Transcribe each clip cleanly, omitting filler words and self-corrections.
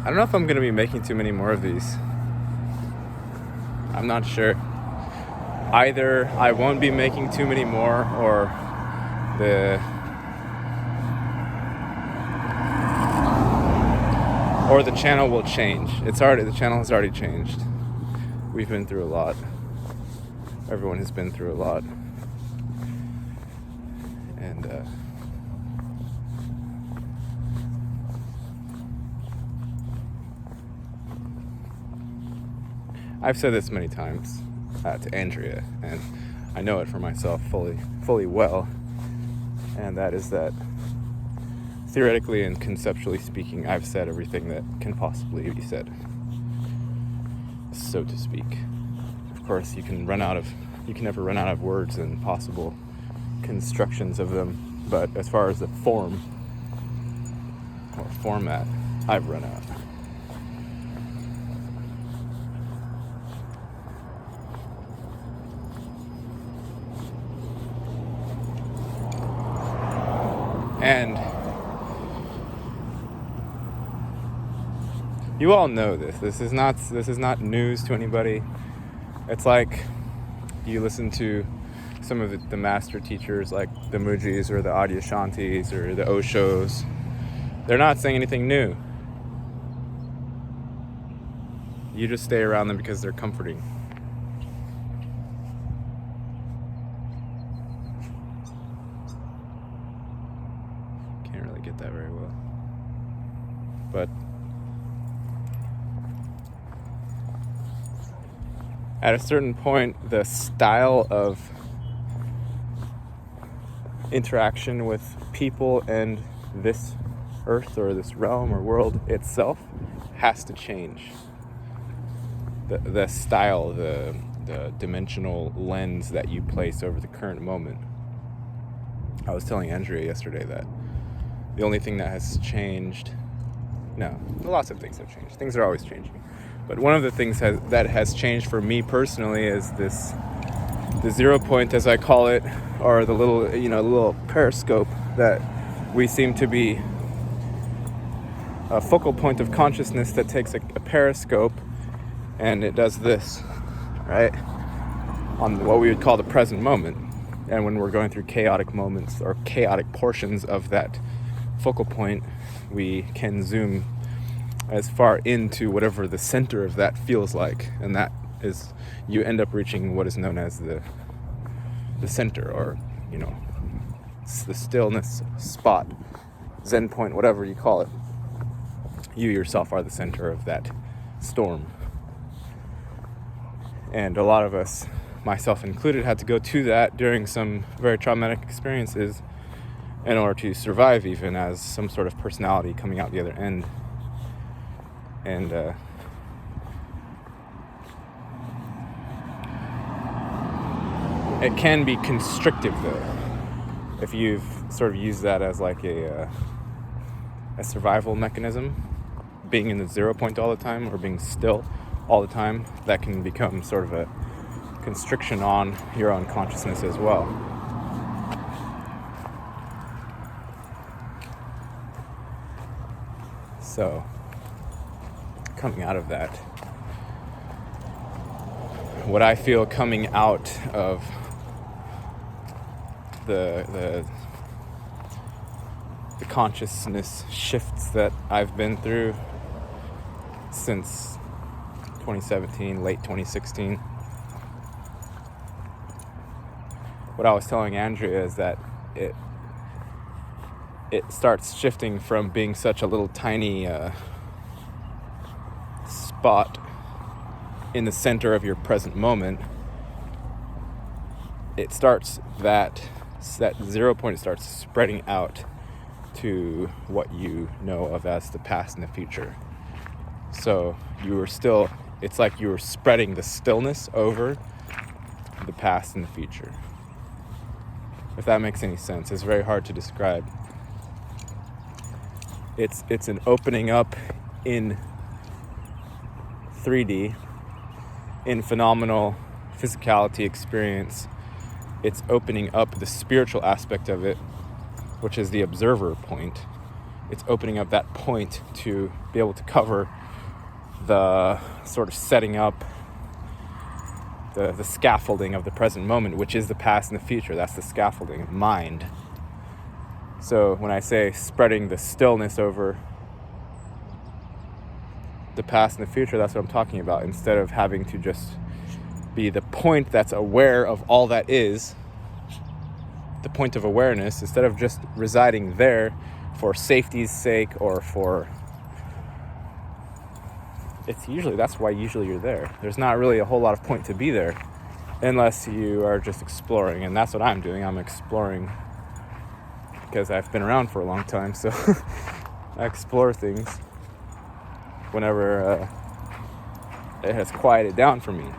I don't know if I'm going to be making too many more of these. I'm not sure. Either I won't be making too many more, or the channel will change. The channel has already changed. We've been through a lot. Everyone has been through a lot. And I've said this many times to Andrea, and I know it for myself fully well, and that is that theoretically and conceptually speaking, I've said everything that can possibly be said, so to speak. Of course, you can never run out of words and possible constructions of them, but as far as the form or format, I've run out. And you all know this. This is not news to anybody. It's like you listen to some of the master teachers, like the Mujis or the Adyashantis or the Oshos. They're not saying anything new. You just stay around them because they're comforting. Can't really get that very well. But at a certain point, the style of interaction with people and this earth or this realm or world itself has to change. The style, the dimensional lens that you place over the current moment. I was telling Andrea yesterday that the only thing that has changed, lots of things have changed. Things are always changing. But one of the things that has changed for me personally is the 0 point, as I call it, or the little periscope that we seem to be a focal point of consciousness that takes a periscope and it does this, right? On what we would call the present moment. And when we're going through chaotic moments or chaotic portions of that focal point, we can zoom as far into whatever the center of that feels like, and that is, you end up reaching what is known as the center, or the stillness spot, Zen point, whatever you call it. You yourself are the center of that storm, and a lot of us, myself included, had to go to that during some very traumatic experiences in order to survive, even as some sort of personality coming out the other end. And it can be constrictive, though, if you've sort of used that as like a survival mechanism, being in the 0 point all the time or being still all the time. That can become sort of a constriction on your own consciousness as well. So, coming out of that, what I feel coming out of the consciousness shifts that I've been through since 2017, late 2016. What I was telling Andrea is that it starts shifting from being such a little tiny spot in the center of your present moment. It starts that 0 point starts spreading out to what you know of as the past and the future. So it's like you were spreading the stillness over the past and the future. If that makes any sense. It's very hard to describe. It's an opening up in 3D, in phenomenal physicality experience. It's opening up the spiritual aspect of it, which is the observer point, it's opening up that point to be able to cover the sort of setting up the scaffolding of the present moment, which is the past and the future. That's the scaffolding of mind. So when I say spreading the stillness over the past and the future, that's what I'm talking about. Instead of having to just be the point that's aware of all that is, the point of awareness, instead of just residing there for safety's sake or for... that's why usually you're there. There's not really a whole lot of point to be there unless you are just exploring, and that's what I'm doing. I'm exploring because I've been around for a long time, so I explore things whenever it has quieted down for me.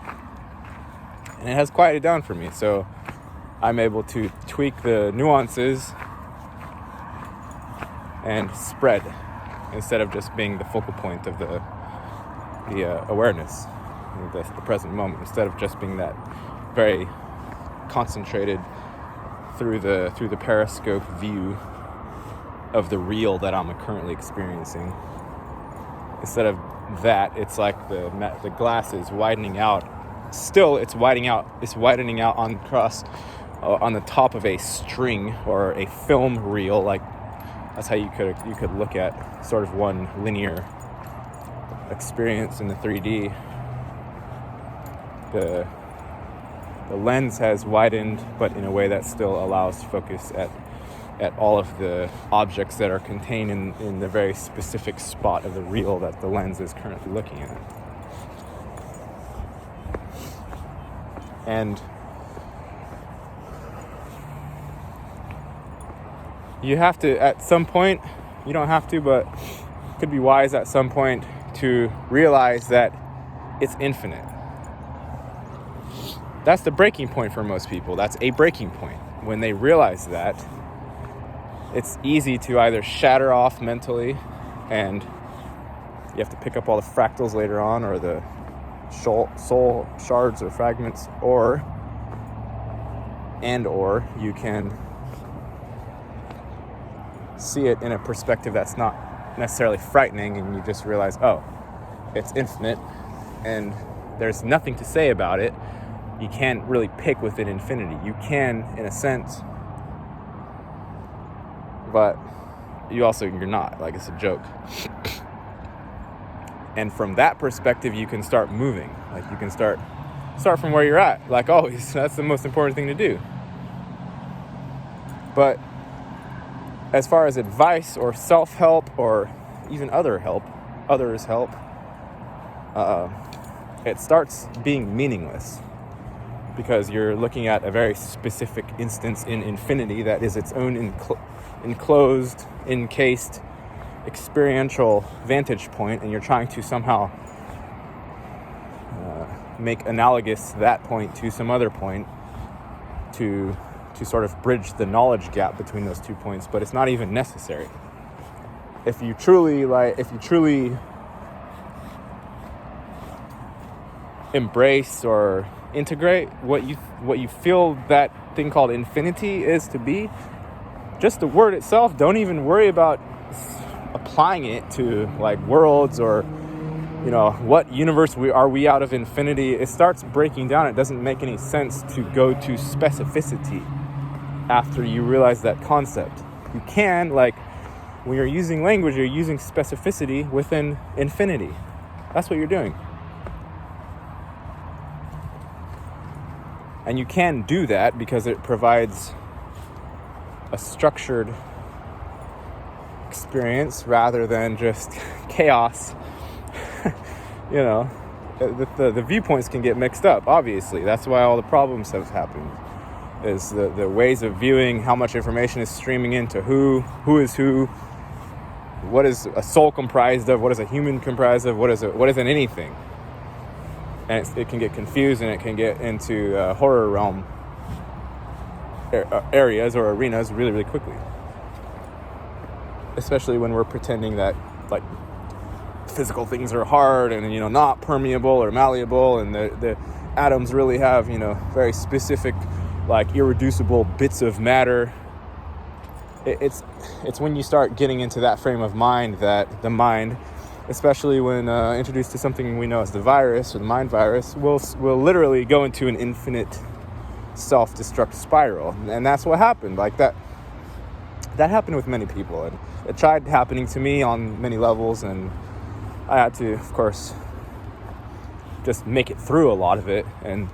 And it has quieted down for me, so I'm able to tweak the nuances and spread instead of just being the focal point of the awareness, the present moment, instead of just being that very concentrated through the periscope view of the real that I'm currently experiencing. Instead of that, it's like the glass is widening out. Still, it's widening out on the top of a string or a film reel. Like that's how you could look at sort of one linear experience in the 3D. The lens has widened, but in a way that still allows focus at all of the objects that are contained in the very specific spot of the reel that the lens is currently looking at. And you have to, at some point, you don't have to, but it could be wise at some point to realize that it's infinite. That's the breaking point for most people. That's a breaking point. When they realize that, it's easy to either shatter off mentally and you have to pick up all the fractals later on, or the soul shards or fragments, or you can see it in a perspective that's not necessarily frightening, and you just realize, oh, it's infinite and there's nothing to say about it. You can't really pick within infinity. You can, in a sense, but you're not. Like, it's a joke. And from that perspective, you can start moving. Like, you can start from where you're at. Like always, that's the most important thing to do. But as far as advice or self-help or even others' help, it starts being meaningless, because you're looking at a very specific instance in infinity that is its own enclosed, encased, experiential vantage point, and you're trying to somehow make analogous that point to some other point to sort of bridge the knowledge gap between those 2 points, but it's not even necessary. If you truly embrace or integrate what you feel that thing called infinity is to be, just the word itself, don't even worry about applying it to like worlds or what universe are we out of infinity. It starts breaking down. It doesn't make any sense to go to specificity after you realize that concept. You can, like, when you're using language, you're using specificity within infinity. That's what you're doing. And you can do that because it provides a structured experience rather than just chaos. The viewpoints can get mixed up, obviously. That's why all the problems have happened, is the ways of viewing, how much information is streaming into who is who, what is a soul comprised of, what is a human comprised of, what isn't anything. And it can get confused, and it can get into horror realm areas or arenas really, really quickly. Especially when we're pretending that, like, physical things are hard and, not permeable or malleable, and the atoms really have, very specific, like, irreducible bits of matter it's when you start getting into that frame of mind that the mind, especially when introduced to something we know as the virus or the mind virus, will literally go into an infinite self-destruct spiral. And that's what happened. Like that happened with many people, and it tried happening to me on many levels, and I had to, of course, just make it through a lot of it and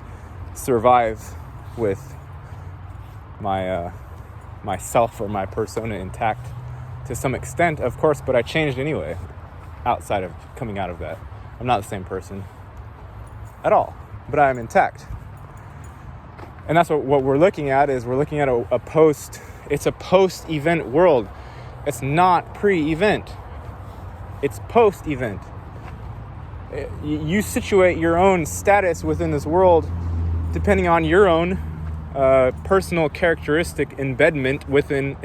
survive with my myself or my persona intact to some extent, of course, but I changed anyway. Outside of coming out of that, I'm not the same person at all, but I'm intact. And that's what we're looking at. Is we're looking at a post-event world. It's not pre-event, it's post-event. You situate your own status within this world depending on your own personal characteristic embedment within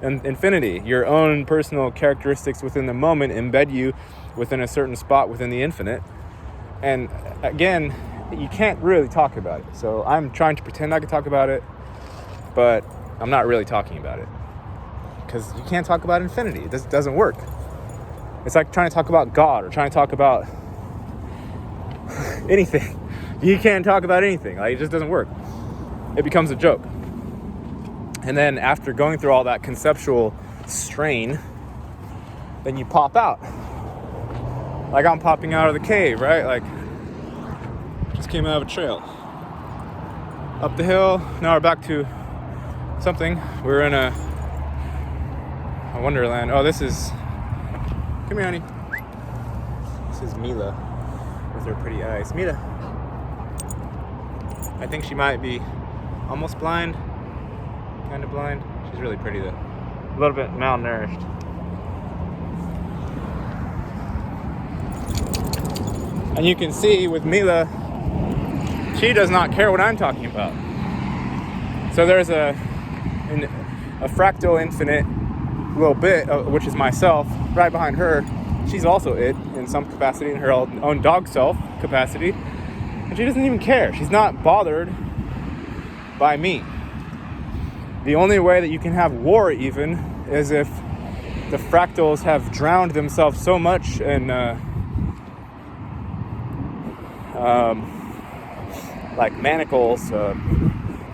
infinity. Your own personal characteristics within the moment embed you within a certain spot within the infinite. And again, you can't really talk about it. So I'm trying to pretend I can talk about it, but I'm not really talking about it. Because you can't talk about infinity. It doesn't work. It's like trying to talk about God or trying to talk about anything. You can't talk about anything. Like, it just doesn't work. It becomes a joke. And then after going through all that conceptual strain, then you pop out. Like I'm popping out of the cave, right? Like, just came out of a trail. Up the hill, now we're back to something. We're in a wonderland. Oh, this is... Come here, honey. This is Mila with her pretty eyes. Mila. I think she might be almost blind, kind of blind. She's really pretty though. A little bit malnourished. And you can see with Mila, she does not care what I'm talking about. So there's a fractal infinite little bit, which is myself, right behind her. She's also it in some capacity, in her own dog self capacity. And she doesn't even care. She's not bothered by me. The only way that you can have war even is if the fractals have drowned themselves so much in like manacles,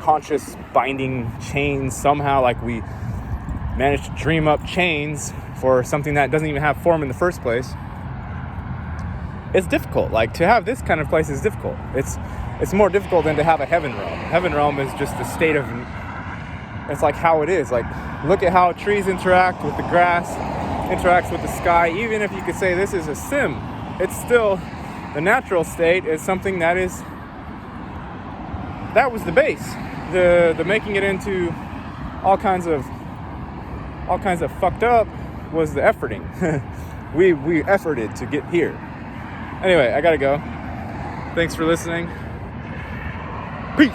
conscious binding chains somehow, like we managed to dream up chains for something that doesn't even have form in the first place. It's difficult. Like, to have this kind of place is difficult. It's more difficult than to have a heaven realm. Heaven realm is just the state of, it's like how it is. Like, look at how trees interact with the grass, interacts with the sky. Even if you could say this is a sim, it's still, the natural state is something that was the base. The making it into all kinds of fucked up was the efforting. we efforted to get here. Anyway, I gotta go. Thanks for listening. Peace.